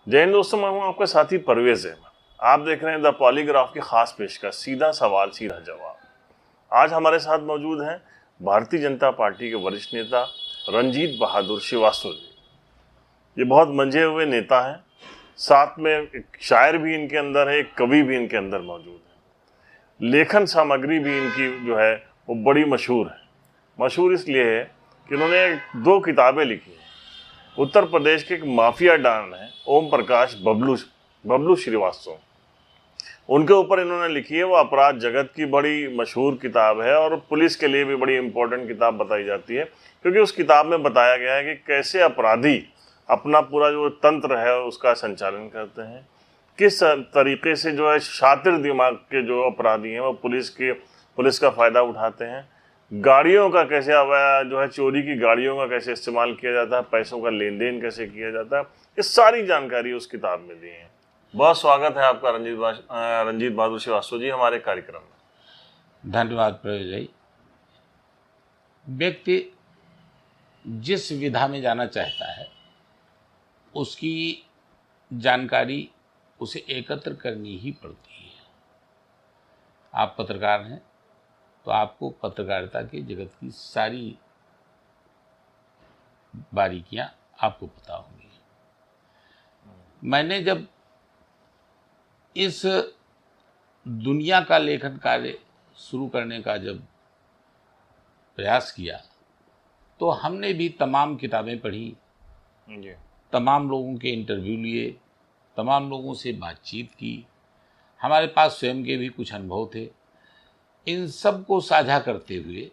जय हिंद दोस्तों, मैं हूं आपका साथी परवेज अहमद। आप देख रहे हैं द पॉलीग्राफ की खास पेशकश सीधा सवाल सीधा जवाब। आज हमारे साथ मौजूद हैं भारतीय जनता पार्टी के वरिष्ठ नेता रणजीत बहादुर श्रीवास्तव जी। ये बहुत मंझे हुए नेता हैं, साथ में एक शायर भी इनके अंदर है, एक कवि भी इनके अंदर मौजूद है। लेखन सामग्री भी इनकी जो है वो बड़ी मशहूर है। मशहूर इसलिए है कि इन्होंने 2 किताबें लिखी हैं। उत्तर प्रदेश के एक माफिया डॉन है ओम प्रकाश बबलू श्रीवास्तव, उनके ऊपर इन्होंने लिखी है। वो अपराध जगत की बड़ी मशहूर किताब है और पुलिस के लिए भी बड़ी इंपॉर्टेंट किताब बताई जाती है, क्योंकि उस किताब में बताया गया है कि कैसे अपराधी अपना पूरा जो तंत्र है उसका संचालन करते हैं, किस तरीके से जो है शातिर दिमाग के जो अपराधी हैं वो पुलिस का फ़ायदा उठाते हैं, गाड़ियों का कैसे जो है चोरी की गाड़ियों का कैसे इस्तेमाल किया जाता है, पैसों का लेन देन कैसे किया जाता है, ये सारी जानकारी उस किताब में दी है। बहुत स्वागत है आपका रंजीत बहादुर श्रीवास्तव जी हमारे कार्यक्रम में। धन्यवाद प्रवीण भाई। व्यक्ति जिस विधा में जाना चाहता है उसकी जानकारी उसे एकत्र करनी ही पड़ती है। आप पत्रकार हैं तो आपको पत्रकारिता के जगत की सारी बारीकियां आपको पता होंगी। मैंने जब इस दुनिया का लेखन कार्य शुरू करने का जब प्रयास किया तो हमने भी तमाम किताबें पढ़ी, तमाम लोगों के इंटरव्यू लिए, तमाम लोगों से बातचीत की। हमारे पास स्वयं के भी कुछ अनुभव थे। इन सब को साझा करते हुए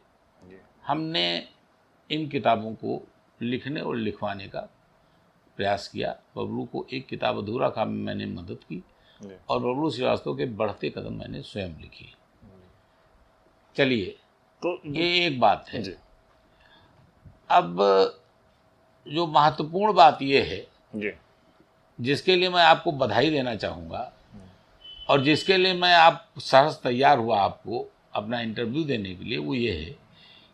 हमने इन किताबों को लिखने और लिखवाने का प्रयास किया। बबलू को एक किताब अधूरा काम में मैंने मदद की और बबलू श्रीवास्तव के बढ़ते कदम मैंने स्वयं लिखी। चलिए, तो ये एक बात है। अब जो महत्वपूर्ण बात ये है जिसके लिए मैं आपको बधाई देना चाहूँगा और जिसके लिए मैं आप सहज तैयार हुआ आपको अपना इंटरव्यू देने के लिए, वो ये है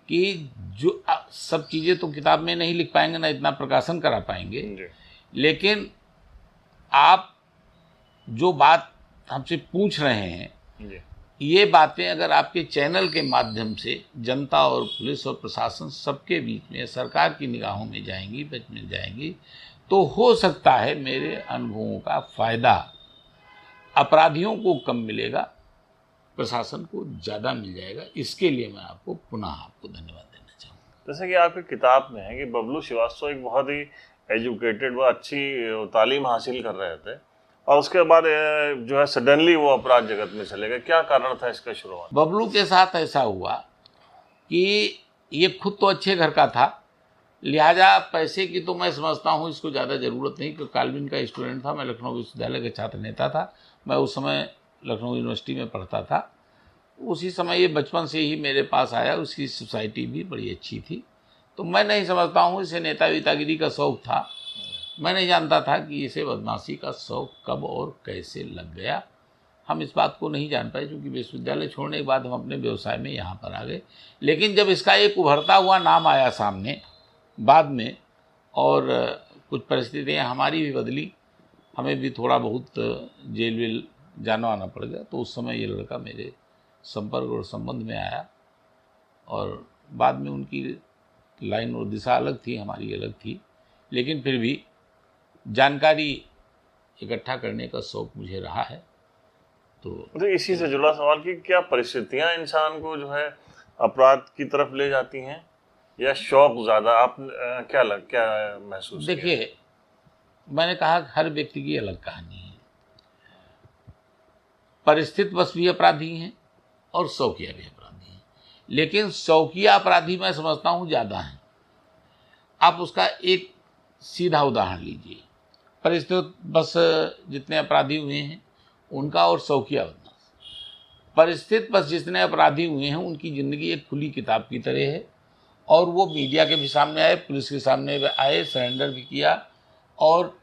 कि जो सब चीज़ें तो किताब में नहीं लिख पाएंगे, ना इतना प्रकाशन करा पाएंगे, लेकिन आप जो बात हमसे पूछ रहे हैं ये बातें अगर आपके चैनल के माध्यम से जनता और पुलिस और प्रशासन सबके बीच में सरकार की निगाहों में जाएंगी, बच में जाएंगी, तो हो सकता है मेरे अनुभवों का फ़ायदा अपराधियों को कम मिलेगा, प्रशासन को ज़्यादा मिल जाएगा। इसके लिए मैं पुनः आपको धन्यवाद देना चाहूँगा। जैसे कि आपकी किताब में है कि बबलू श्रीवास्तव एक बहुत ही एजुकेटेड व अच्छी तालीम हासिल कर रहे थे और उसके बाद जो है सडनली वो अपराध जगत में चले गए। क्या कारण था इसका शुरुआत? बबलू के साथ ऐसा हुआ कि ये खुद तो अच्छे घर का था, लिहाजा पैसे की तो मैं समझता हूँ इसको ज़्यादा ज़रूरत नहीं, क्योंकि काल्विन का स्टूडेंट था। मैं लखनऊ विश्वविद्यालय का छात्र नेता था। मैं उस समय लखनऊ यूनिवर्सिटी में पढ़ता था। उसी समय ये बचपन से ही मेरे पास आया। उसकी सोसाइटी भी बड़ी अच्छी थी, तो मैं नहीं समझता हूँ इसे नेता वेतागिरी का शौक़ था। मैं नहीं जानता था कि इसे बदमाशी का शौक़ कब और कैसे लग गया। हम इस बात को नहीं जान पाए, क्योंकि विश्वविद्यालय छोड़ने के बाद हम अपने व्यवसाय में यहाँ पर आ गए। लेकिन जब इसका एक उभरता हुआ नाम आया सामने बाद में और कुछ परिस्थितियाँ हमारी भी बदली, हमें भी थोड़ा बहुत जेल वेल जाना आना पड़ गया, तो उस समय ये लड़का मेरे संपर्क और संबंध में आया और बाद में उनकी लाइन और दिशा अलग थी, हमारी अलग थी, लेकिन फिर भी जानकारी इकट्ठा करने का शौक मुझे रहा है। तो इसी से जुड़ा सवाल कि क्या परिस्थितियां इंसान को जो है अपराध की तरफ ले जाती हैं या शौक ज़्यादा? आप क्या महसूस? देखिए, मैंने कहा हर व्यक्ति की अलग कहानी है। परिस्थिति बस भी अपराधी हैं और शौकिया भी अपराधी हैं, लेकिन शौकिया अपराधी मैं समझता हूँ ज़्यादा हैं। आप उसका एक सीधा उदाहरण लीजिए। परिस्थिति बस जितने अपराधी हुए हैं उनका और शौकिया बदमाश। परिस्थिति बस जितने अपराधी हुए हैं उनकी ज़िंदगी एक खुली किताब की तरह है और वो मीडिया के भी सामने आए, पुलिस के सामने आए, सरेंडर भी किया और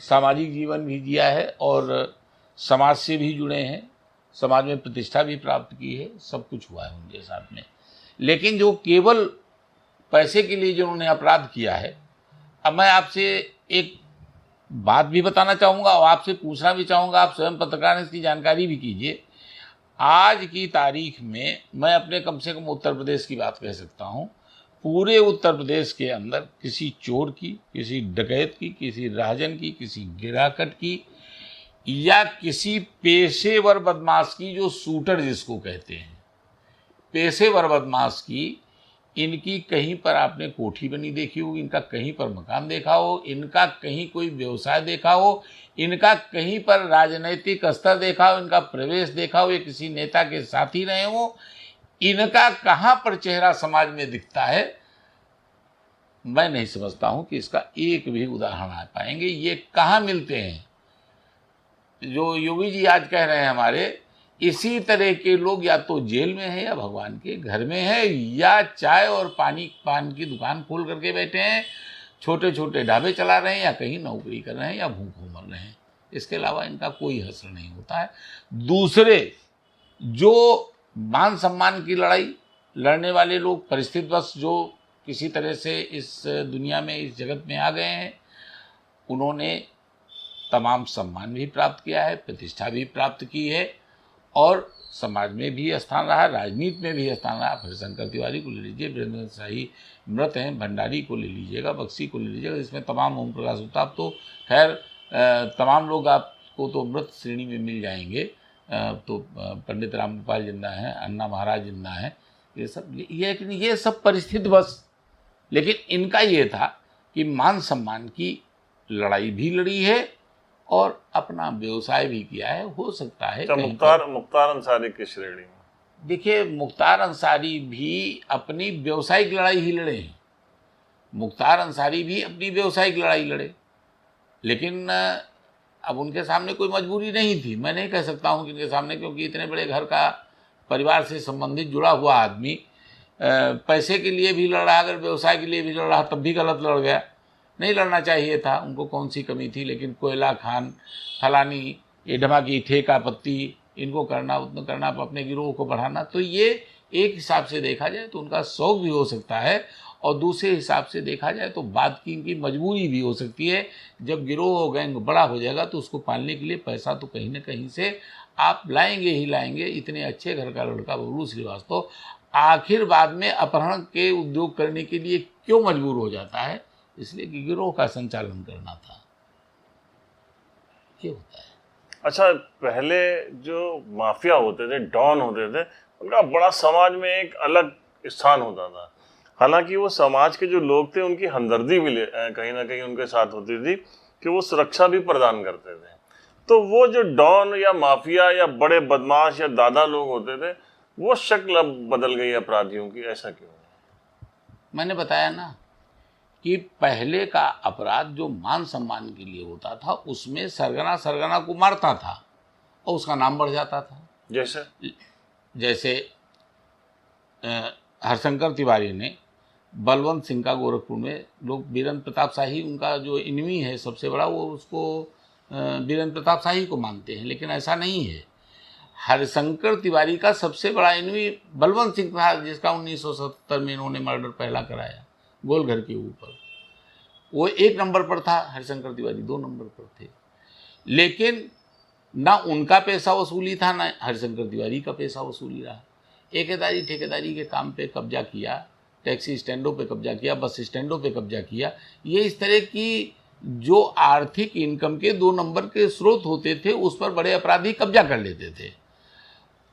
सामाजिक जीवन भी जिया है और समाज से भी जुड़े हैं, समाज में प्रतिष्ठा भी प्राप्त की है, सब कुछ हुआ है उनके साथ में। लेकिन जो केवल पैसे के लिए जिन्होंने अपराध किया है, अब मैं आपसे एक बात भी बताना चाहूँगा और आपसे पूछना भी चाहूँगा, आप स्वयं पत्रकार हैं, इसकी जानकारी भी कीजिए। आज की तारीख में मैं अपने कम से कम उत्तर प्रदेश की बात कह सकता हूँ, पूरे उत्तर प्रदेश के अंदर किसी चोर की, किसी डकैत की, किसी राजन की, किसी गिराकट की या किसी पेशेवर बदमाश की, जो शूटर जिसको कहते हैं, पेशेवर बदमाश की, इनकी कहीं पर आपने कोठी बनी देखी हो, इनका कहीं पर मकान देखा हो, इनका कहीं कोई व्यवसाय देखा हो, इनका कहीं पर राजनीतिक स्तर देखा हो, इनका प्रवेश देखा हो, ये किसी नेता के साथ ही रहे हो, इनका कहाँ पर चेहरा समाज में दिखता है? मैं नहीं समझता हूं कि इसका एक भी उदाहरण आ पाएंगे। ये कहाँ मिलते हैं? जो योगी जी आज कह रहे हैं हमारे, इसी तरह के लोग या तो जेल में हैं या भगवान के घर में हैं या चाय और पान की दुकान खोल करके बैठे हैं, छोटे छोटे ढाबे चला रहे हैं या कहीं नौकरी कर रहे हैं या भूखों मर रहे हैं। इसके अलावा इनका कोई हश्र नहीं होता है। दूसरे जो मान सम्मान की लड़ाई लड़ने वाले लोग, परिस्थितिवश जो किसी तरह से इस दुनिया में, इस जगत में आ गए हैं, उन्होंने तमाम सम्मान भी प्राप्त किया है, प्रतिष्ठा भी प्राप्त की है और समाज में भी स्थान रहा, राजनीति में भी स्थान रहा। हरिशंकर तिवारी को ले लीजिए, वीरेंद्र शाही मृत हैं, भंडारी को ले लीजिएगा, बख्शी को ले लीजिएगा, इसमें तमाम ओम प्रकाश गुप्ता, आप तो खैर तमाम लोग आपको तो मृत श्रेणी में मिल जाएंगे। तो पंडित रामगोपाल जिंदा हैं, अन्ना महाराज जिंदा हैं, ये सब परिस्थिति बस। लेकिन इनका ये था कि मान सम्मान की लड़ाई भी लड़ी है और अपना व्यवसाय भी किया है। हो सकता है मुख्तार अंसारी की श्रेणी में देखिए, मुख्तार अंसारी भी अपनी व्यावसायिक लड़ाई ही लड़े हैं, मुख्तार अंसारी भी अपनी व्यावसायिक लड़ाई लड़े, लेकिन अब उनके सामने कोई मजबूरी नहीं थी। मैं नहीं कह सकता हूं कि इनके सामने, क्योंकि इतने बड़े घर का, परिवार से संबंधित जुड़ा हुआ आदमी पैसे के लिए भी लड़ रहा, अगर व्यवसाय के लिए भी लड़ रहा तब भी गलत लड़ गया। नहीं लड़ना चाहिए था, उनको कौन सी कमी थी, लेकिन कोयला खान, फलानी, ये धमाकी, ठेका पत्ती, इनको करना, उतना करना, अपने गिरोह को बढ़ाना, तो ये एक हिसाब से देखा जाए तो उनका शौक भी हो सकता है और दूसरे हिसाब से देखा जाए तो बात की इनकी मजबूरी भी हो सकती है। जब गिरोह और गैंग बड़ा हो जाएगा तो उसको पालने के लिए पैसा तो कहीं ना कहीं से आप लाएंगे ही लाएंगे। इतने अच्छे घर का लड़का बबलू श्रीवास्तव आखिर बाद में अपहरण के उद्योग करने के लिए क्यों मजबूर हो जाता है? इसलिए कि गिरोह का संचालन करना था। ये होता है। अच्छा, पहले जो माफिया होते थे, डॉन होते थे, उनका बड़ा समाज में एक अलग स्थान होता था। हालांकि वो समाज के जो लोग थे उनकी हमदर्दी भी कहीं ना कहीं उनके साथ होती थी कि वो सुरक्षा भी प्रदान करते थे। तो वो जो डॉन या माफिया या बड़े बदमाश या दादा लोग होते थे, वो शक्ल अब बदल गई अपराधियों की, ऐसा क्यों? मैंने बताया ना कि पहले का अपराध जो मान सम्मान के लिए होता था, उसमें सरगना को मारता था और उसका नाम बढ़ जाता था। जैसे हरिशंकर तिवारी ने बलवंत सिंह का गोरखपुर में, लोग वीरेंद्र प्रताप शाही उनका जो इनवी है सबसे बड़ा, वो उसको वीरेंद्र प्रताप शाही को मानते हैं, लेकिन ऐसा नहीं है। हरिशंकर तिवारी का सबसे बड़ा इनवी बलवंत सिंह था, जिसका 1970 में इन्होंने मर्डर पहला कराया गोलघर के ऊपर। वो 1 नंबर पर था, हरिशंकर तिवारी 2 नंबर पर थे। लेकिन ना उनका पैसा वसूली था, ना हरिशंकर तिवारी का पैसा वसूली रहा। ठेकेदारी के काम पे कब्जा किया, टैक्सी स्टैंडों पे कब्जा किया, बस स्टैंडों पे कब्जा किया। ये इस तरह की जो आर्थिक इनकम के 2 नंबर के स्रोत होते थे, उस पर बड़े अपराधी कब्जा कर लेते थे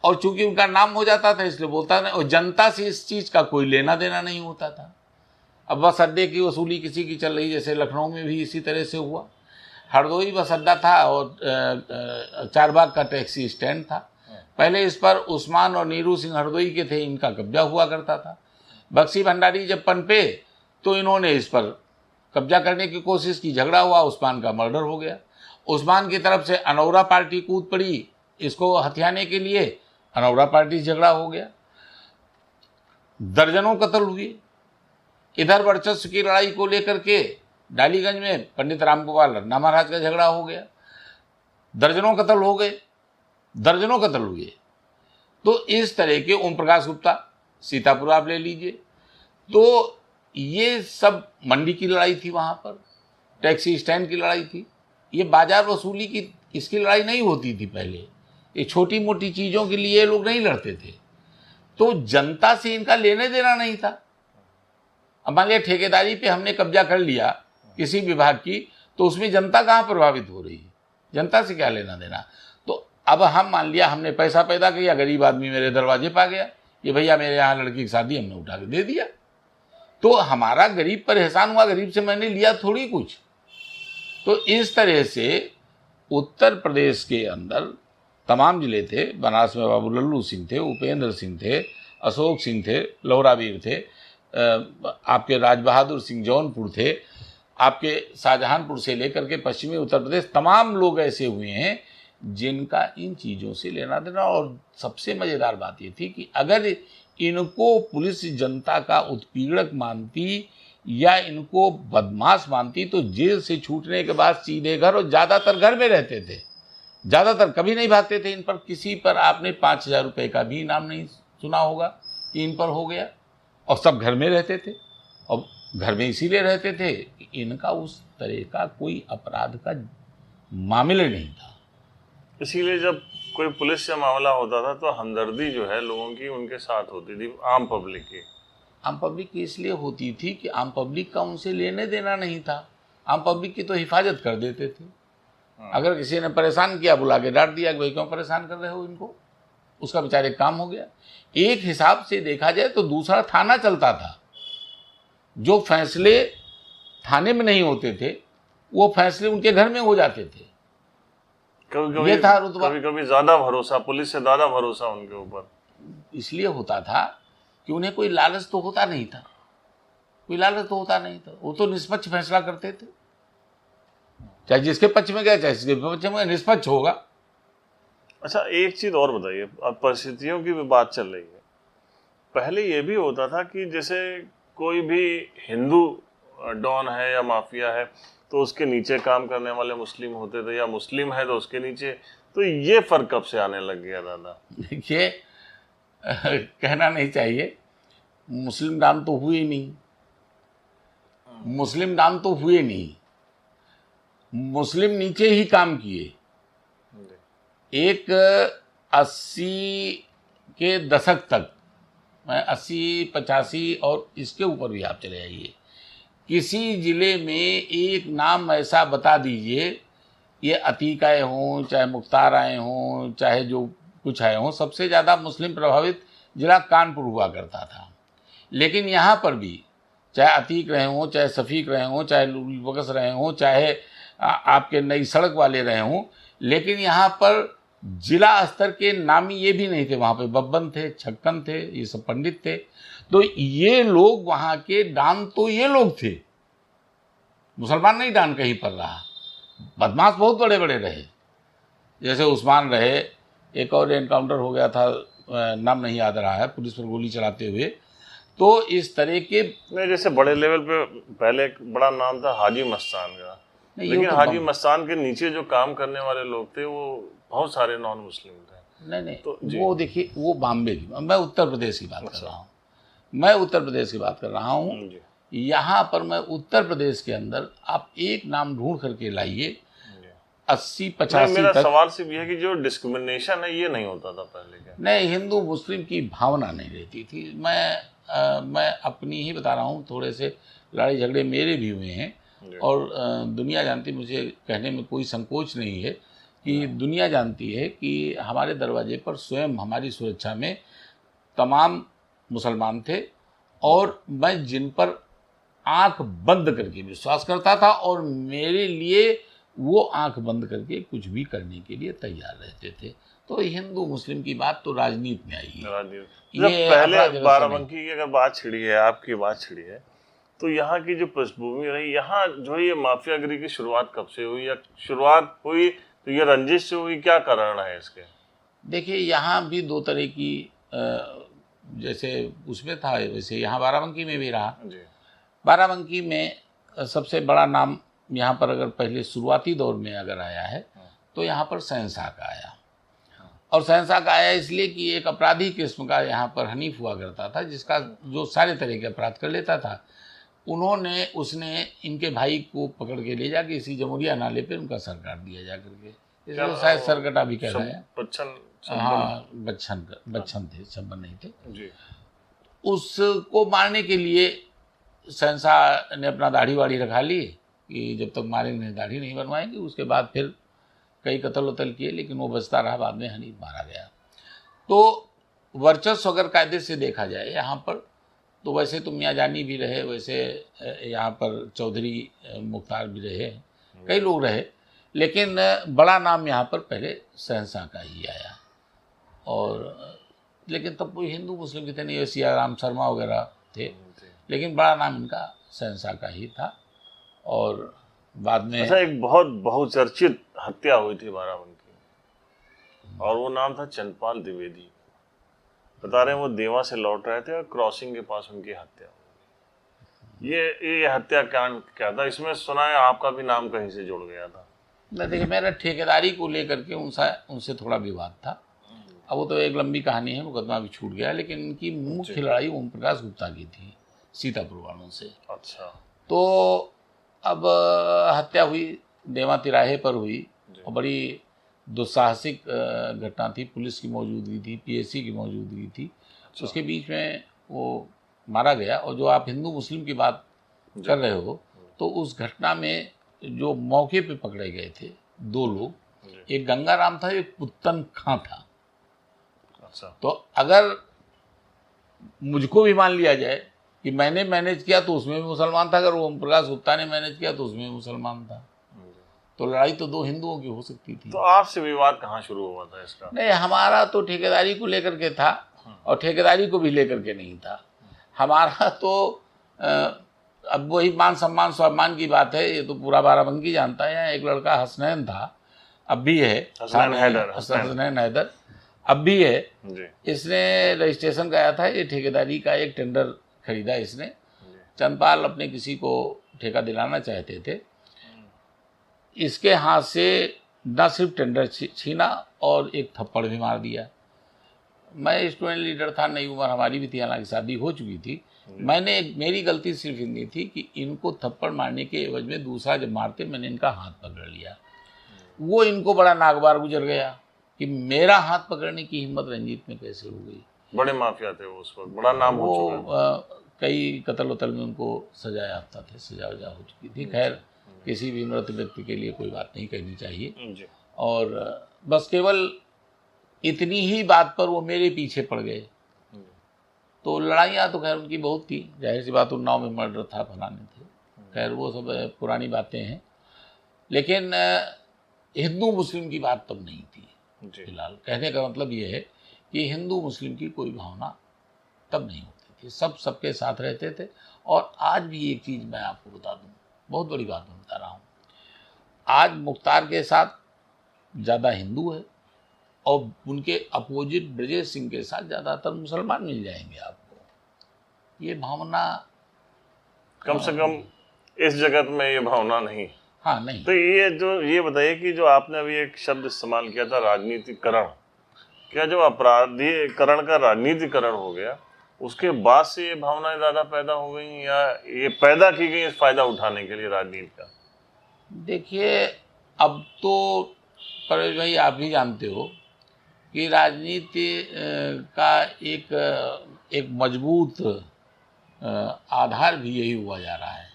और चूंकि उनका नाम हो जाता था इसलिए बोलता नहीं, और जनता से इस चीज़ का कोई लेना देना नहीं होता था। अब बस अड्डे की वसूली किसी की चल रही, जैसे लखनऊ में भी इसी तरह से हुआ। हरदोई बस अड्डा था और चारबाग का टैक्सी स्टैंड था। पहले इस पर उस्मान और नीरू सिंह हरदोई के थे, इनका कब्जा हुआ करता था। बख्शी भंडारी जब पनपे तो इन्होंने इस पर कब्जा करने की कोशिश की, झगड़ा हुआ, उस्मान का मर्डर हो गया। उस्मान की तरफ से अनौरा पार्टी कूद पड़ी इसको हथियाने के लिए, अनौरा पार्टी से झगड़ा हो गया, दर्जनों कत्ल हुए। इधर वर्चस्व की लड़ाई को लेकर के डालीगंज में पंडित रामगोपाल अन्ना महाराज का झगड़ा हो गया, दर्जनों कत्ल हो गए, दर्जनों कत्ल हुए। तो इस तरह के ओम प्रकाश गुप्ता, सीतापुर आप ले लीजिए, तो ये सब मंडी की लड़ाई थी, वहाँ पर टैक्सी स्टैंड की लड़ाई थी। ये बाजार वसूली की इसकी लड़ाई नहीं होती थी पहले, ये छोटी मोटी चीज़ों के लिए लोग नहीं लड़ते थे। तो जनता से इनका लेने देना नहीं था। अब मान लिया ठेकेदारी पे हमने कब्जा कर लिया किसी विभाग की, तो उसमें जनता कहाँ प्रभावित हो रही है, जनता से क्या लेना देना। तो अब हम मान लिया हमने पैसा पैदा किया, गरीब आदमी मेरे दरवाजे पर आ गया कि भैया मेरे यहाँ लड़की की शादी, हमने उठा के दे दिया, तो हमारा गरीब पर एहसान हुआ, गरीब से मैंने लिया थोड़ी कुछ। तो इस तरह से उत्तर प्रदेश के अंदर तमाम जिले थे, बनारस में बाबू लल्लू सिंह थे, उपेंद्र सिंह थे, अशोक सिंह थे, लोहरावीर थे, आपके राज बहादुर सिंह जौनपुर थे, आपके शाहजहानपुर से लेकर के पश्चिमी उत्तर प्रदेश, तमाम लोग ऐसे हुए हैं जिनका इन चीज़ों से लेना देना। और सबसे मज़ेदार बात ये थी कि अगर इनको पुलिस जनता का उत्पीड़क मानती या इनको बदमाश मानती तो जेल से छूटने के बाद सीधे घर, और ज़्यादातर घर में रहते थे, ज़्यादातर कभी नहीं भागते थे। इन पर किसी पर आपने 5,000 रुपये का भी इनाम नहीं सुना होगा कि इन पर हो गया, और सब घर में रहते थे। और घर में इसीलिए रहते थे कि इनका उस तरह का कोई अपराध का मामले नहीं था। इसीलिए जब कोई पुलिस से मामला होता था तो हमदर्दी जो है लोगों की उनके साथ होती थी, आम पब्लिक की। आम पब्लिक की इसलिए होती थी कि आम पब्लिक का उनसे लेने देना नहीं था, आम पब्लिक की तो हिफाजत कर देते थे। अगर किसी ने परेशान किया, बुला के डांट दिया कि भाई क्यों परेशान कर रहे हो इनको, उसका बेचारे काम हो गया। एक हिसाब से देखा जाए तो दूसरा थाना चलता था, जो फैसले थाने में नहीं होते थे वो फैसले उनके घर में हो जाते थे। कभी ये था रुतबा। कभी कभी ज्यादा भरोसा, पुलिस से ज्यादा भरोसा उनके ऊपर इसलिए होता था कि उन्हें कोई लालच तो होता नहीं था, कोई लालच तो होता नहीं था, वो तो निष्पक्ष फैसला करते थे, चाहे जिसके पक्ष में गया चाहे जिसके पक्ष में गया, निष्पक्ष होगा। अच्छा, एक चीज और बताइए, अब परिस्थितियों की भी बात चल रही है। पहले ये भी होता था कि जैसे कोई भी हिंदू डॉन है या माफिया है तो उसके नीचे काम करने वाले मुस्लिम होते थे, या मुस्लिम है तो उसके नीचे। तो ये फर्क कब से आने लग गया दादा? देखिए, कहना नहीं चाहिए, मुस्लिम डॉन तो हुए नहीं, मुस्लिम डॉन तो हुए नहीं, मुस्लिम नीचे ही काम किए। एक 80 के दशक तक, मैं 80, 85 और इसके ऊपर भी आप चले आइए, किसी ज़िले में एक नाम ऐसा बता दीजिए, ये अतीक आए हों, चाहे मुख्तार आए हों, चाहे जो कुछ आए हों, सबसे ज़्यादा मुस्लिम प्रभावित ज़िला कानपुर हुआ करता था। लेकिन यहाँ पर भी चाहे अतीक रहे हों, चाहे शफीक रहे हों, चाहे लुल बकस रहे हों, चाहे आपके नई सड़क वाले रहे हों, लेकिन यहाँ पर जिला स्तर के नामी ये भी नहीं थे। वहाँ पे बब्बन थे, छक्कन थे, ये सब पंडित थे। तो ये लोग वहाँ के डान तो ये लोग थे, मुसलमान नहीं डान कहीं पर रहा। बदमाश बहुत बड़े बड़े रहे, जैसे उस्मान रहे, एक और एनकाउंटर हो गया था, नाम नहीं याद रहा है, पुलिस पर गोली चलाते हुए। तो इस तरह के नहीं, जैसे बड़े लेवल पे पहले एक बड़ा नाम था हाजी मस्तान का, लेकिन हाजी मस्तान के नीचे जो काम करने वाले लोग थे वो बहुत सारे नॉन मुस्लिम थे। नहीं तो वो देखिए, वो बॉम्बे की, मैं उत्तर प्रदेश की बात कर रहा हूँ, मैं उत्तर प्रदेश की बात कर रहा हूँ। यहाँ पर मैं उत्तर प्रदेश के अंदर आप एक नाम ढूंढ करके लाइए, 80-85 मेरा तक। सवाल सिर्फ ये है कि जो डिस्क्रिमिनेशन है ये नहीं होता था पहले क्या? नहीं, हिंदू मुस्लिम की भावना नहीं रहती थी। मैं अपनी ही बता रहा हूँ, थोड़े से लड़ाई झगड़े मेरे भी हुए हैं, और दुनिया जानती, मुझे कहने में कोई संकोच नहीं है कि दुनिया जानती है कि हमारे दरवाजे पर स्वयं हमारी सुरक्षा में तमाम मुसलमान थे, और मैं जिन पर आंख बंद करके विश्वास करता था, और मेरे लिए वो आंख बंद करके कुछ भी करने के लिए तैयार रहते थे। तो हिंदू मुस्लिम की बात तो राजनीति में आई है। ये पहले बाराबंकी की अगर बात छिड़ी है, आपकी बात छिड़ी है, तो यहाँ की जो पृष्ठभूमि रही, यहाँ जो है ये माफियागिरी की शुरुआत कब से हुई, या शुरुआत हुई तो ये रंजिश से हुई, क्या कारण है इसके? देखिए, यहाँ भी दो तरह की, जैसे उसमें था वैसे यहाँ बाराबंकी में भी रहा। बाराबंकी में सबसे बड़ा नाम यहाँ पर अगर पहले शुरुआती दौर में अगर आया है तो यहाँ पर शहंशाह का आया, और शहंशाह का आया इसलिए कि एक अपराधी किस्म का यहाँ पर हनीफ हुआ करता था, जिसका जो सारे तरह के अपराध कर लेता था। उन्होंने उसने इनके भाई को पकड़ के ले जाके इसी जमुरिया नाले पे उनका सर काट दिया जा करके, इसलिए शायद सरकटा भी कह रहे हैं। हाँ, बच्चन थे, छब्बन नहीं थे जी। उसको मारने के लिए शहंशाह ने अपना दाढ़ी वाड़ी रखा ली कि जब तक मारेंगे दाढ़ी नहीं बनवाएंगे। उसके बाद फिर कई कत्ल वतल किए, लेकिन वो बचता रहा, बाद में हनीफ मारा गया। तो वर्चस्व अगर कायदे से देखा जाए यहाँ पर, तो वैसे तो मियाँ जानी भी रहे, वैसे यहाँ पर चौधरी मुख्तार भी रहे, कई लोग रहे, लेकिन बड़ा नाम यहाँ पर पहले शहंशाह का ही आया। और लेकिन तब कोई हिंदू मुस्लिम की थे नहीं, सिया राम शर्मा वगैरह थे, लेकिन बड़ा नाम इनका शहंशाह का ही था। और बाद में अच्छा, एक बहुत बहुचर्चित हत्या हुई थी बाराबंकी, और वो नाम था चंद्रपाल द्विवेदी। बता रहे हैं वो देवा से लौट रहे थे और क्रॉसिंग के पास उनकी हत्या हुई। ये हत्याकांड क्या था? इसमें सुना है आपका भी नाम कहीं से जुड़ गया था। मैं देखिए, मेरा ठेकेदारी को लेकर के उनसे थोड़ा विवाद था। अब वो तो एक लंबी कहानी है, मुकदमा भी छूट गया, लेकिन इनकी मुख्य लड़ाई ओम प्रकाश गुप्ता की थी सीतापुर वालों से। अच्छा। तो अब हत्या हुई, देवा तिराहे पर हुई, और बड़ी दुस्साहसिक घटना थी। पुलिस की मौजूदगी थी, पीएससी की मौजूदगी थी। अच्छा। उसके बीच में वो मारा गया। और जो आप हिंदू मुस्लिम की बात कर रहे हो, तो उस घटना में जो मौके पे पकड़े गए थे 2 लोग, एक गंगाराम था, एक पुत्तन खां था। अच्छा। तो अगर मुझको भी मान लिया जाए कि मैंने मैनेज किया तो उसमें भी मुसलमान था, अगर ओम प्रकाश गुप्ता ने मैनेज किया तो उसमें भी मुसलमान था। तो लड़ाई तो 2 हिंदुओं की हो सकती थी। तो आपसे विवाद कहाँ शुरू हुआ था इसका? नहीं, हमारा तो ठेकेदारी को लेकर के था, और ठेकेदारी को भी लेकर के नहीं था हमारा। तो अब वही मान सम्मान स्वाभिमान की बात है, ये तो पूरा बाराबंकी जानता है। यहाँ एक लड़का हसनैन था, अब भी है, हसनैन हैदर अब भी है जी। इसने रजिस्ट्रेशन कराया था। ये ठेकेदारी का एक टेंडर खरीदा इसने। चंद्रपाल अपने किसी को ठेका दिलाना चाहते थे, इसके हाथ से न सिर्फ टेंडर छीना और एक थप्पड़ भी मार दिया। मैं स्टूडेंट लीडर था, नई उम्र हमारी भी थी, हालांकि शादी हो चुकी थी। मेरी गलती सिर्फ इतनी थी कि इनको थप्पड़ मारने के एवज में दूसरा जब मारते मैंने इनका हाथ पकड़ लिया। वो इनको बड़ा नागवार गुजर गया कि मेरा हाथ पकड़ने की हिम्मत रंजीत में कैसे हो गई। बड़े माफिया थे वो, उस वक्त बड़ा नाम हो चुका। कई कत्ल वतल में उनको सजा याफ्ता थे, सजा वजा हो चुकी थी। खैर, किसी भी मृत व्यक्ति के लिए कोई बात नहीं कहनी चाहिए। और बस केवल इतनी ही बात पर वो मेरे पीछे पड़ गए। तो लड़ाइयाँ तो खैर उनकी बहुत थी, जाहिर सी बात, उन्नाव में मर्डर था, फलाने थे, खैर वो सब पुरानी बातें हैं। लेकिन हिंदू मुस्लिम की बात तब नहीं थी। फिलहाल कहने का मतलब ये है कि हिंदू मुस्लिम की कोई भावना तब नहीं होती थी, सब सबके साथ रहते थे। और आज भी एक चीज़ मैं आपको बता दूं, बहुत बड़ी बात मैं बता रहा हूँ, आज मुख्तार के साथ ज़्यादा हिंदू है और उनके अपोजिट ब्रजेश सिंह के साथ ज़्यादातर मुसलमान मिल जाएंगे आपको। ये भावना कम से कम इस जगत में ये भावना नहीं। हाँ, नहीं। तो ये बताइए कि जो आपने अभी एक शब्द इस्तेमाल किया था, राजनीतिकरण, क्या जो अपराधीकरण का राजनीतिकरण हो गया, उसके बाद से ये भावनाएं ज़्यादा पैदा हो गई, या ये पैदा की गई इस फायदा उठाने के लिए राजनीति का? देखिए, अब तो परवेश भाई आप भी जानते हो कि राजनीति का एक मजबूत आधार भी यही हुआ जा रहा है।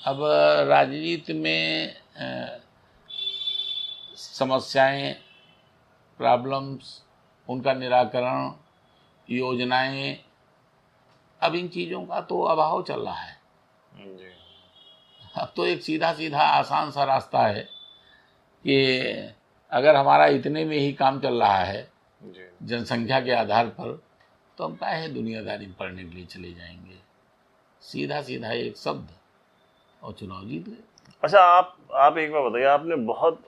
अब राजनीति में समस्याएं, प्रॉब्लम्स, उनका निराकरण, योजनाएं, अब इन चीज़ों का तो अभाव चल रहा है। जी। अब तो एक सीधा सीधा आसान सा रास्ता है कि अगर हमारा इतने में ही काम चल रहा है जनसंख्या के आधार पर, तो हम काहे दुनियादारी पढ़ने के लिए चले जाएंगे। सीधा सीधा एक शब्द और चुनाव जीत गए। अच्छा, आप एक बार बताइए, आपने बहुत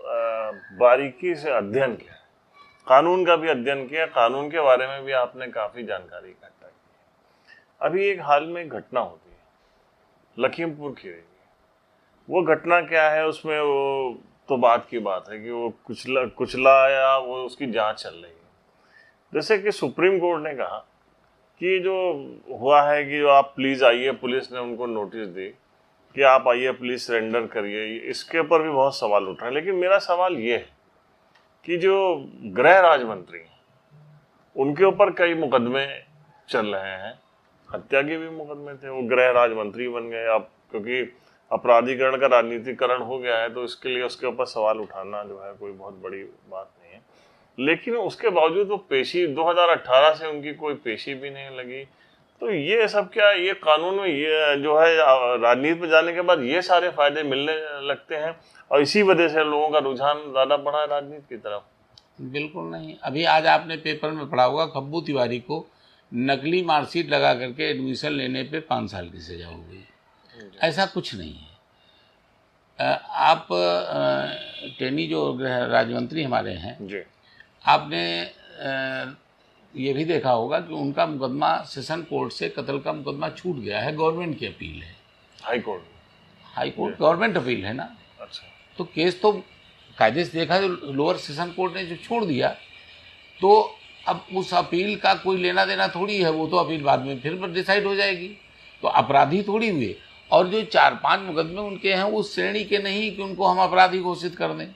बारीकी से अध्ययन किया, कानून का भी अध्ययन किया, कानून के बारे में भी आपने काफ़ी जानकारी इकट्ठा की। अभी एक हाल में घटना होती है लखीमपुर खीरी की, वो घटना क्या है उसमें, वो तो बात की बात है कि वो कुचला या वो उसकी जांच चल रही है। जैसे कि सुप्रीम कोर्ट ने कहा कि जो हुआ है कि आप प्लीज़ आइए, पुलिस ने उनको नोटिस दी कि आप आइए प्लीज़ सरेंडर करिए, इसके ऊपर भी बहुत सवाल उठ रहे हैं। लेकिन मेरा सवाल ये है कि जो गृह राज्य मंत्री हैं उनके ऊपर कई मुकदमे चल रहे हैं, हत्या के भी मुकदमे थे, वो गृह राज्य मंत्री बन गए अब, क्योंकि अपराधीकरण का राजनीतिकरण हो गया है, तो इसके लिए उसके ऊपर सवाल उठाना जो है कोई बहुत बड़ी बात नहीं है। लेकिन उसके बावजूद वो पेशी 2018 से उनकी कोई पेशी भी नहीं लगी। तो ये सब क्या, ये कानून में ये जो है राजनीति में जाने के बाद ये सारे फायदे मिलने लगते हैं और इसी वजह से लोगों का रुझान ज़्यादा बढ़ा है राजनीति की तरफ? बिल्कुल नहीं। अभी आज आपने पेपर में पढ़ा होगा, खब्बू तिवारी को नकली मार्कशीट लगा करके एडमिशन लेने पे 5 साल की सजा हो गई। ऐसा कुछ नहीं है। आप टेनी जो गृह राज्य मंत्री हमारे हैं जी, आपने ये भी देखा होगा कि उनका मुकदमा सेशन कोर्ट से कत्ल का मुकदमा छूट गया है, गवर्नमेंट की अपील है, हाई कोर्ट गवर्नमेंट अपील है ना। अच्छा, तो केस तो कायदे से देखा जो लोअर सेशन कोर्ट ने जो छोड़ दिया, तो अब उस अपील का कोई लेना देना थोड़ी है, वो तो अपील बाद में फिर डिसाइड हो जाएगी। तो अपराधी थोड़ी हुए, और जो 4-5 मुकदमे उनके हैं उस श्रेणी के नहीं कि उनको हम अपराधी घोषित कर दें।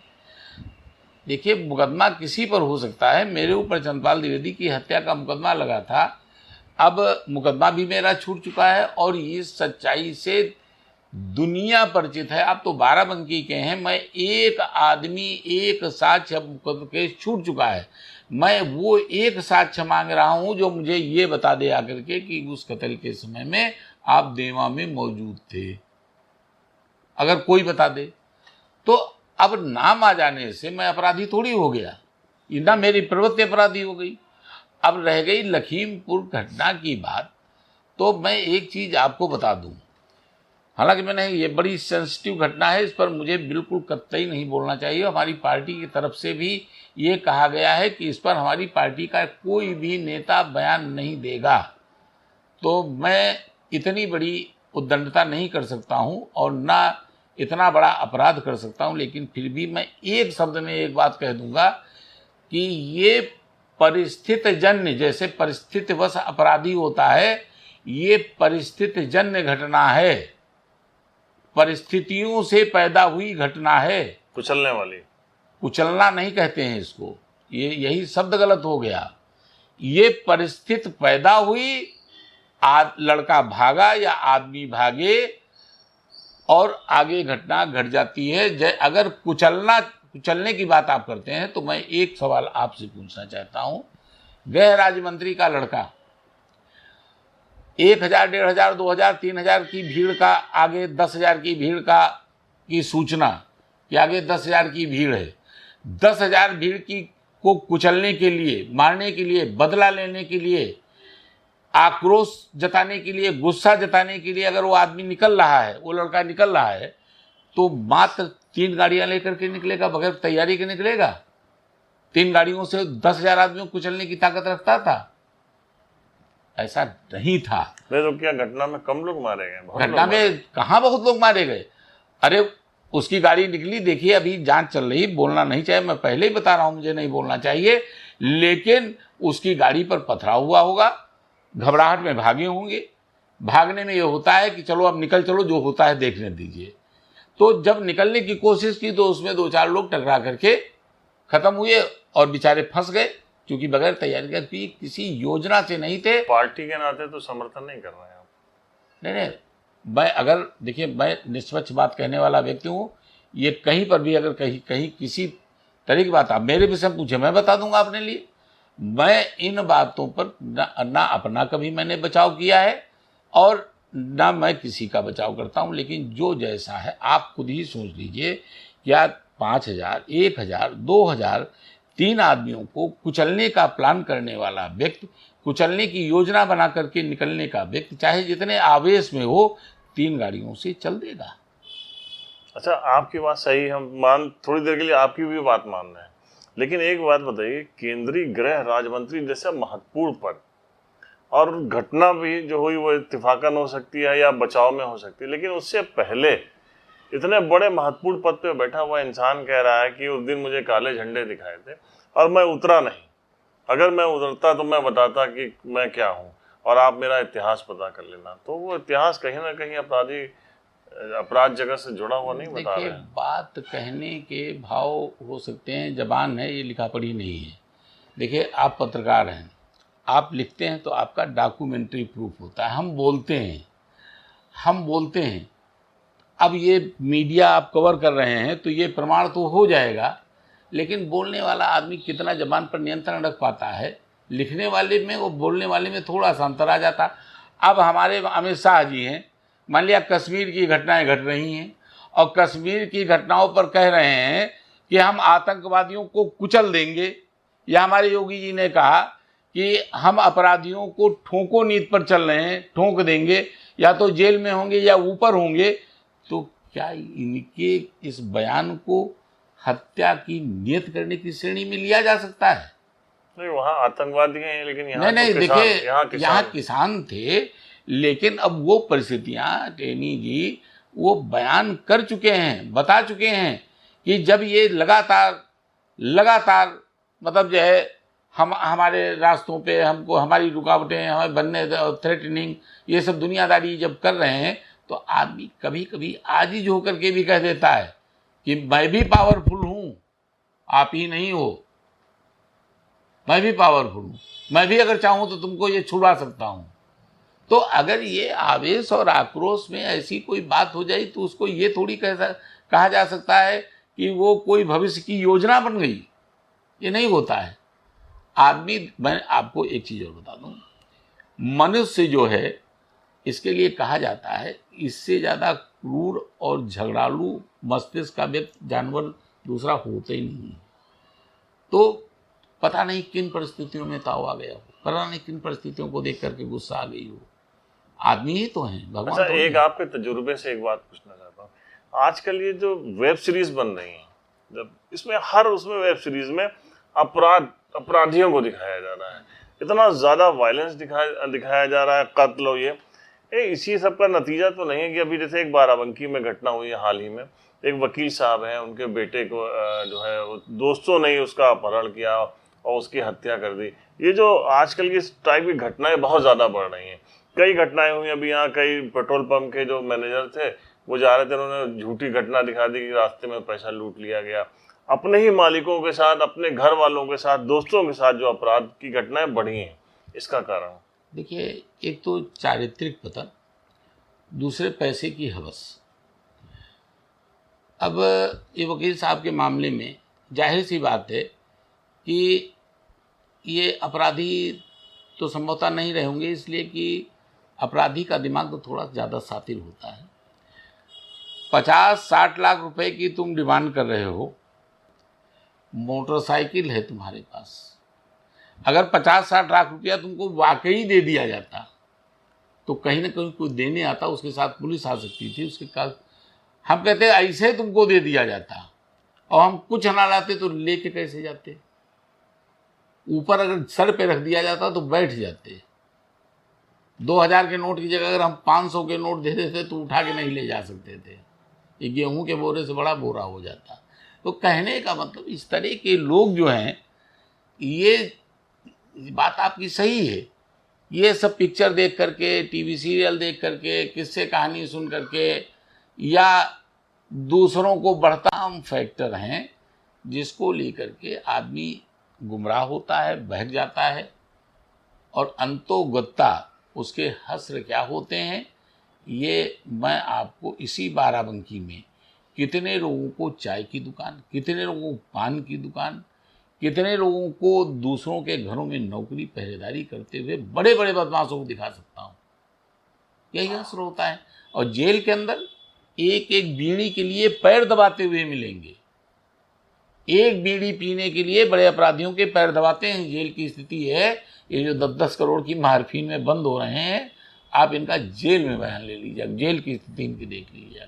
देखिए, मुकदमा किसी पर हो सकता है। मेरे ऊपर चंद्रपाल द्विवेदी की हत्या का मुकदमा लगा था, अब मुकदमा भी मेरा छूट चुका है और ये सच्चाई से दुनिया परिचित है। अब तो 12 के हैं, मैं एक आदमी एक साक्ष्य केस छूट चुका है, मैं वो एक साक्ष्य मांग रहा हूं जो मुझे ये बता दे आकर के कि उस कत्ल के समय में आप देवा में मौजूद थे। अगर कोई बता दे तो अब नाम आ जाने से मैं अपराधी थोड़ी हो गया, ना मेरी प्रवृत्ति अपराधी हो गई। अब रह गई लखीमपुर घटना की बात, तो मैं एक चीज़ आपको बता दूं, हालांकि मैंने ये बड़ी सेंसिटिव घटना है, इस पर मुझे बिल्कुल कतई नहीं बोलना चाहिए। हमारी पार्टी की तरफ से भी ये कहा गया है कि इस पर हमारी पार्टी का कोई भी नेता बयान नहीं देगा। तो मैं इतनी बड़ी उद्दंडता नहीं कर सकता हूँ और ना इतना बड़ा अपराध कर सकता हूँ, लेकिन फिर भी मैं एक शब्द में एक बात कह दूंगा कि ये परिस्थिति जन्य, जैसे परिस्थितिवश अपराधी होता है, ये परिस्थिति जन्य घटना है, परिस्थितियों से पैदा हुई घटना है। कुचलने वाली, कुचलना नहीं कहते हैं इसको, ये यही शब्द गलत हो गया। ये परिस्थिति पैदा हुई, लड़का भागा या आदमी भागे और आगे घटना घट जाती है। अगर कुचलने की बात आप करते हैं तो मैं एक सवाल आपसे पूछना चाहता हूं। गृह राज्य मंत्री का लड़का 1000, 1500, 2000, 3000 की भीड़ का आगे 10,000 की भीड़ की सूचना कि आगे 10,000 की भीड़ है, 10,000 भीड़ को कुचलने के लिए, मारने के लिए, बदला लेने के लिए, आक्रोश जताने के लिए, गुस्सा जताने के लिए अगर वो आदमी निकल रहा है, वो लड़का निकल रहा है, तो मात्र 3 गाड़ियां लेकर के निकलेगा, बगैर तैयारी के निकलेगा? 3 गाड़ियों से 10,000 आदमियों को कुचलने की ताकत रखता था? ऐसा नहीं था। तो क्या घटना में कम लोग मारे गए? घटना में कहाँ बहुत लोग मारे गए? अरे उसकी गाड़ी निकली, देखिए अभी जांच चल रही, बोलना नहीं चाहिए, मैं पहले ही बता रहा हूं मुझे नहीं बोलना चाहिए, लेकिन उसकी गाड़ी पर पथराव हुआ होगा, घबराहट में भागे होंगे। भागने में ये होता है कि चलो अब निकल चलो, जो होता है देखने दीजिए। तो जब निकलने की कोशिश की तो उसमें 2-4 लोग टकरा करके खत्म हुए और बेचारे फंस गए, क्योंकि बगैर तैयारी के किसी योजना से नहीं थे। पार्टी के नाते तो समर्थन नहीं कर रहे हैं आप? नहीं, मैं अगर देखिए, मैं निष्पक्ष बात कहने वाला व्यक्ति हूँ। ये कहीं पर भी अगर कहीं किसी तरह की बात आप मेरे विषय में पूछे, मैं बता दूंगा अपने लिए। मैं इन बातों पर ना अपना कभी मैंने बचाव किया है और ना मैं किसी का बचाव करता हूं, लेकिन जो जैसा है आप खुद ही सोच लीजिए। क्या 5,000, 1,000, 2,000, 3 आदमियों को कुचलने का प्लान करने वाला व्यक्ति, कुचलने की योजना बना करके निकलने का व्यक्ति, चाहे जितने आवेश में हो, 3 गाड़ियों से चल देगा? अच्छा, आपकी बात सही, हम थोड़ी देर के लिए आपकी भी बात मान रहे हैं, लेकिन एक बात बताइए, केंद्रीय गृह राज्य मंत्री जैसे महत्वपूर्ण पद, और घटना भी जो हुई वो इत्तेफाकन हो सकती है या बचाव में हो सकती है, लेकिन उससे पहले इतने बड़े महत्वपूर्ण पद पे बैठा हुआ इंसान कह रहा है कि उस दिन मुझे काले झंडे दिखाए थे और मैं उतरा नहीं, अगर मैं उतरता तो मैं बताता कि मैं क्या हूँ, और आप मेरा इतिहास पता कर लेना, तो वो इतिहास कहीं ना कहीं अपराध जगत से जुड़ा हुआ नहीं बता देखिए, रहे हैं। बात कहने के भाव हो सकते हैं, जबान है, ये लिखा पढ़ी नहीं है। देखिए, आप पत्रकार हैं, आप लिखते हैं तो आपका डॉक्यूमेंट्री प्रूफ होता है। हम बोलते हैं। अब ये मीडिया आप कवर कर रहे हैं तो ये प्रमाण तो हो जाएगा, लेकिन बोलने वाला आदमी कितना जबान पर नियंत्रण रख पाता है, लिखने वाले में और बोलने वाले में थोड़ा सा अंतर आ जाता। अब हमारे अमित शाह जी हैं, मान लिया कश्मीर की घटनाएं घट रही हैं और कश्मीर की घटनाओं पर कह रहे हैं कि हम आतंकवादियों को कुचल देंगे, या हमारे योगी जी ने कहा कि हम अपराधियों को ठोको नीति पर चल रहे हैं, ठोक देंगे, या तो जेल में होंगे या ऊपर होंगे। तो क्या इनके इस बयान को हत्या की नियत करने की श्रेणी में लिया जा सकता है? नहीं, वहाँ आतंकवादी हैं, लेकिन यहाँ नहीं, तो देखिए, यहाँ किसान थे, लेकिन अब वो परिस्थितियां टेनी जी वो बयान कर चुके हैं, बता चुके हैं कि जब ये लगातार मतलब जो है हमारे रास्तों पे हमको हमारी रुकावटें हमें बनने, थ्रेटनिंग, ये सब दुनियादारी जब कर रहे हैं, तो आदमी कभी कभी आजिज होकर के भी कह देता है कि मैं भी पावरफुल हूँ, आप ही नहीं हो, मैं भी पावरफुल हूँ, मैं भी अगर चाहूँ तो तुमको ये छुड़वा सकता हूँ। तो अगर ये आवेश और आक्रोश में ऐसी कोई बात हो जाए तो उसको ये थोड़ी कहा जा सकता है कि वो कोई भविष्य की योजना बन गई। ये नहीं होता है। आदमी, मैं आपको एक चीज़ और बता दूँ, मनुष्य जो है, इसके लिए कहा जाता है इससे ज़्यादा क्रूर और झगड़ालू मस्तिष्क का व्यक्ति जानवर दूसरा होता ही नहीं है। तो पता नहीं किन परिस्थितियों में ताव आ गया हो, पता नहीं किन परिस्थितियों को देख करके गुस्सा आ गई हो। आदमी ही तो हैं, भगवान। अच्छा, एक आपके तजुर्बे से एक बात पूछना चाहता हूँ। आजकल ये जो वेब सीरीज बन रही है, जब उसमें वेब सीरीज में अपराधियों को दिखाया जा रहा है, इतना ज्यादा वायलेंस दिखाया जा रहा है, कत्ल हो, ये इसी सब का नतीजा तो नहीं है कि अभी जैसे एक बाराबंकी में घटना हुई है हाल ही में, एक वकील साहब हैं, उनके बेटे को जो है दोस्तों ने उसका अपहरण किया और उसकी हत्या कर दी। ये जो आजकल की टाइप की घटनाएं बहुत ज़्यादा बढ़ रही हैं। कई घटनाएं हुई अभी यहाँ, कई पेट्रोल पंप के जो मैनेजर थे वो जा रहे थे, उन्होंने झूठी घटना दिखा दी कि रास्ते में पैसा लूट लिया गया। अपने ही मालिकों के साथ, अपने घर वालों के साथ, दोस्तों के साथ जो अपराध की घटनाएं बढ़ी हैं, इसका कारण? देखिए, एक तो चारित्रिक पतन, दूसरे पैसे की हवस। अब ये वकील साहब के मामले में जाहिर सी बात है कि ये अपराधी तो संभवतः नहीं रहे होंगे, इसलिए कि अपराधी का दिमाग तो थोड़ा ज़्यादा सातिर होता है। 50-60 लाख रुपए की तुम डिमांड कर रहे हो, मोटरसाइकिल है तुम्हारे पास, अगर 50-60 लाख रुपया तुमको वाकई दे दिया जाता तो कहीं ना कहीं कोई देने आता, उसके साथ पुलिस आ सकती थी, उसके साथ हम कहते ऐसे तुमको दे दिया जाता और हम कुछ ना लाते तो लेके कैसे जाते? ऊपर अगर सर पे रख दिया जाता तो बैठ जाते। 2000 के नोट की जगह अगर हम 500 के नोट दे देते तो उठा के नहीं ले जा सकते थे, ये गेहूं के बोरे से बड़ा बोरा हो जाता। तो कहने का मतलब इस तरह के लोग जो हैं, ये बात आपकी सही है, ये सब पिक्चर देख करके, टीवी सीरियल देख करके, किस्से कहानी सुन करके, या दूसरों को बढ़ता फैक्टर हैं जिसको लेकर के आदमी गुमराह होता है, बहक जाता है, और अंतोगत्ता उसके हस्र क्या होते हैं, ये मैं आपको इसी बाराबंकी में कितने लोगों को चाय की दुकान, कितने लोगों को पान की दुकान, कितने लोगों को दूसरों के घरों में नौकरी पहरेदारी करते हुए बड़े बड़े बदमाशों को दिखा सकता हूँ। यही हस्र होता है। और जेल के अंदर एक एक बीड़ी के लिए पैर दबाते हुए मिलेंगे, एक बीड़ी पीने के लिए बड़े अपराधियों के पैर दबाते हैं। जेल की स्थिति है, ये जो 10-10 करोड़ की मार्फिन में बंद हो रहे हैं, आप इनका जेल में बयान ले लीजिए, जेल की स्थिति इनकी देख लीजिए।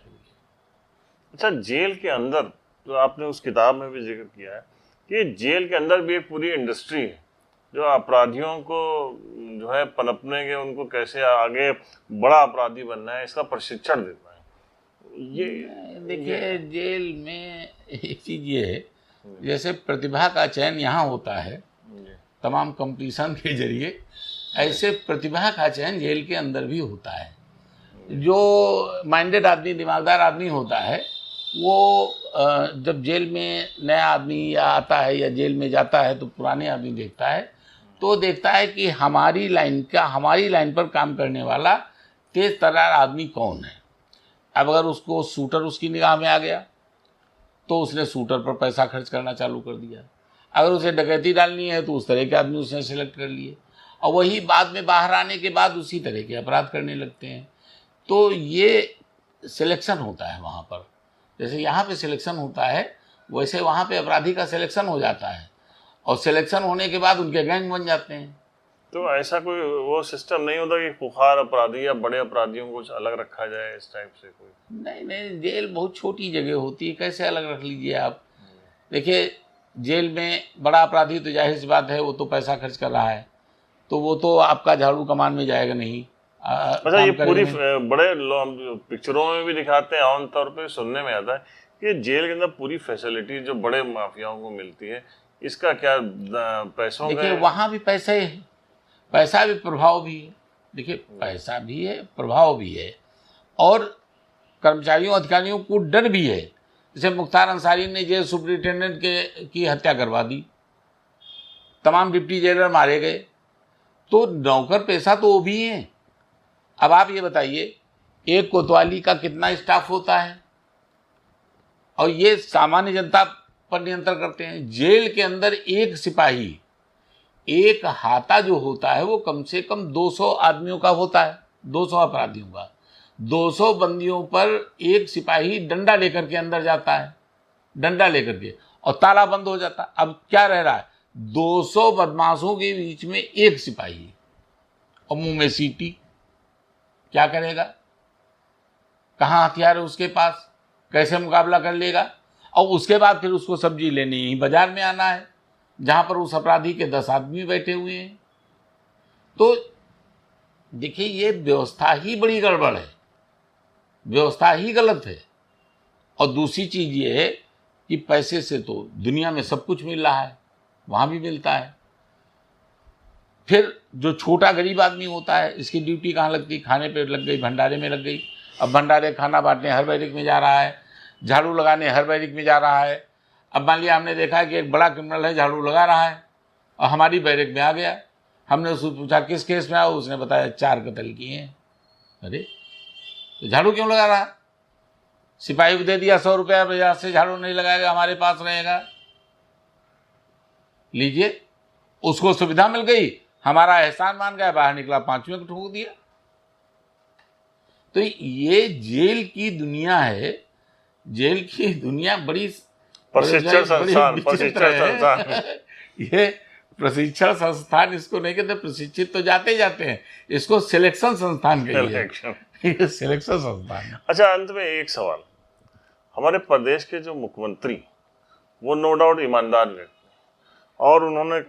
अच्छा, जेल के अंदर जो आपने उस किताब में भी जिक्र किया है कि जेल के अंदर भी एक पूरी इंडस्ट्री है जो अपराधियों को जो है पनपने के, उनको कैसे आगे बड़ा अपराधी बनना है, इसका प्रशिक्षण देता है। ये देखिए, जेल में एक चीज़ ये है, जैसे प्रतिभा का चयन यहाँ होता है तमाम कंपटीशन के जरिए, ऐसे प्रतिभा का चयन जेल के अंदर भी होता है। जो माइंडेड आदमी, दिमागदार आदमी होता है, वो जब जेल में नया आदमी या आता है या जेल में जाता है तो पुराने आदमी देखता है, तो देखता है कि हमारी लाइन पर काम करने वाला तेज तर्रार आदमी कौन है। अब अगर उसको शूटर उसकी निगाह में आ गया तो उसने शूटर पर पैसा खर्च करना चालू कर दिया। अगर उसे डकैती डालनी है तो उस तरह के आदमी उसने सेलेक्ट कर लिए, और वही बाद में बाहर आने के बाद उसी तरह के अपराध करने लगते हैं। तो ये सिलेक्शन होता है वहाँ पर, जैसे यहाँ पे सिलेक्शन होता है वैसे वहाँ पे अपराधी का सिलेक्शन हो जाता है, और सिलेक्शन होने के बाद उनके गैंग बन जाते हैं। तो ऐसा कोई वो सिस्टम नहीं होता कि खुखार अपराधी या बड़े अपराधियों को कुछ अलग रखा जाए इस टाइप से? कोई नहीं, जेल बहुत छोटी जगह होती है, कैसे अलग रख लीजिए आप। देखिए, जेल में बड़ा अपराधी तो जाहिर सी बात है वो तो पैसा खर्च कर रहा है, तो वो तो आपका झाड़ू कमान में जाएगा नहीं। अच्छा, ये पूरी बड़े पिक्चरों में भी दिखाते हैं, आम तौर पे सुनने में आता है कि जेल के अंदर पूरी फैसिलिटी जो बड़े माफियाओं को मिलती है, इसका क्या पैसों का? देखिए, वहाँ भी पैसे है, पैसा भी प्रभाव भी है। देखिए, पैसा भी है, प्रभाव भी है, और कर्मचारियों अधिकारियों को डर भी है। जैसे मुख्तार अंसारी ने जेल सुपरिटेंडेंट की हत्या करवा दी, तमाम डिप्टी जेलर मारे गए, तो नौकर पेशा तो वो भी हैं। अब आप ये बताइए, एक कोतवाली का कितना स्टाफ होता है, और ये सामान्य जनता पर नियंत्रण करते हैं। जेल के अंदर एक सिपाही, एक हाता जो होता है वो कम से कम 200 आदमियों का होता है, 200 अपराधियों का। 200 बंदियों पर एक सिपाही डंडा लेकर के अंदर जाता है, डंडा लेकर के, और ताला बंद हो जाता है। अब क्या रह रहा है, 200 बदमाशों के बीच में एक सिपाही, और मुंह में सीटी, क्या करेगा? कहाँ हथियार है उसके पास, कैसे मुकाबला कर लेगा? और उसके बाद फिर उसको सब्जी लेने ही बाजार में आना है, जहाँ पर उस अपराधी के 10 आदमी बैठे हुए हैं। तो देखिए, ये व्यवस्था ही बड़ी गड़बड़ है, व्यवस्था ही गलत है। और दूसरी चीज़ ये है कि पैसे से तो दुनिया में सब कुछ मिल रहा है, वहाँ भी मिलता है। फिर जो छोटा गरीब आदमी होता है, इसकी ड्यूटी कहाँ लगती? खाने पे लग गई, भंडारे में लग गई। अब भंडारे खाना बांटने हर बैरिक में जा रहा है, झाड़ू लगाने हर बैरिक में जा रहा है। अब मान लिया हमने देखा कि एक बड़ा क्रिमिनल है, झाड़ू लगा रहा है, और हमारी बैरिक में आ गया। हमने उससे पूछा किस केस में आओ, उसने बताया 4 कत्ल किए हैं। अरे, तो झाड़ू क्यों लगा रहा? सिपाही को दे दिया 100 रुपया, बाजार से झाड़ू नहीं लगाएगा, हमारे पास रहेगा, लीजिए। उसको सुविधा मिल गई, हमारा एहसान मान गया, बाहर निकला, 5वें को ठोक दिया। तो ये जेल की दुनिया है, जेल की दुनिया बड़ी प्रशिक्षण संस्थान ये प्रशिक्षण संस्थान इसको नहीं कहते, प्रशिक्षित तो जाते जाते हैं, इसको सिलेक्शन संस्थान कहिए, ये सिलेक्शन संस्थान। अच्छा, अंत में एक सवाल, हमारे प्रदेश के जो मुख्यमंत्री, वो नो डाउट ईमानदार व्यक्ति, और उन्होंने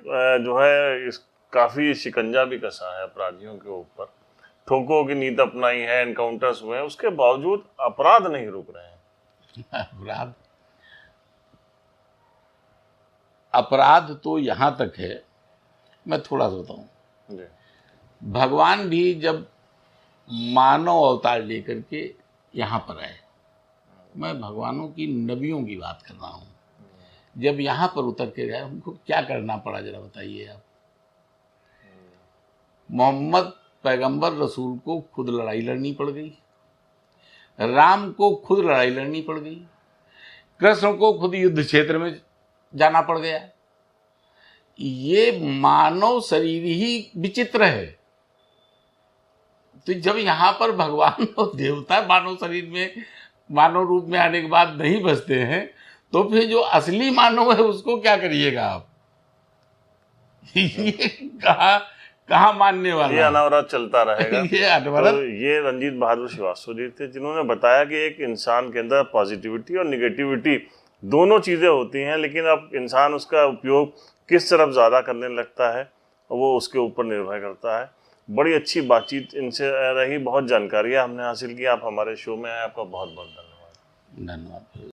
जो है इस काफ़ी शिकंजा भी कसा है अपराधियों के ऊपर, ठोकों की नीति अपनाई है, एनकाउंटर्स हुए हैं, उसके बावजूद अपराध नहीं रुक रहे हैं। अपराध तो यहाँ तक है, मैं थोड़ा सा बताऊँ। भगवान भी जब मानव अवतार लेकर के यहाँ पर आए, मैं भगवानों की, नबियों की बात कर रहा हूँ, जब यहाँ पर उतर के गए, उनको क्या करना पड़ा जरा बताइए आप। मोहम्मद पैगंबर रसूल को खुद लड़ाई लड़नी पड़ गई, राम को खुद लड़ाई लड़नी पड़ गई, कृष्ण को खुद युद्ध क्षेत्र में जाना पड़ गया। ये मानव शरीर ही विचित्र है। तो जब यहाँ पर भगवान और देवता मानव शरीर में, मानव रूप में आने के बाद नहीं बचते हैं, तो फिर जो असली मानव है उसको क्या करिएगा आप? ये कहाँ मानने वाला? ये अनवरत चलता रहेगा। ये अनवरत। तो ये रंजीत बहादुर श्रीवास्तव जी थे, जिन्होंने बताया कि एक इंसान के अंदर पॉजिटिविटी और निगेटिविटी दोनों चीज़ें होती हैं, लेकिन अब इंसान उसका उपयोग किस तरफ ज़्यादा करने लगता है वो उसके ऊपर निर्भर करता है। बड़ी अच्छी बातचीत इनसे रही, बहुत जानकारियाँ हमने हासिल की। आप हमारे शो में आए, आपका बहुत बहुत धन्यवाद। धन्यवाद।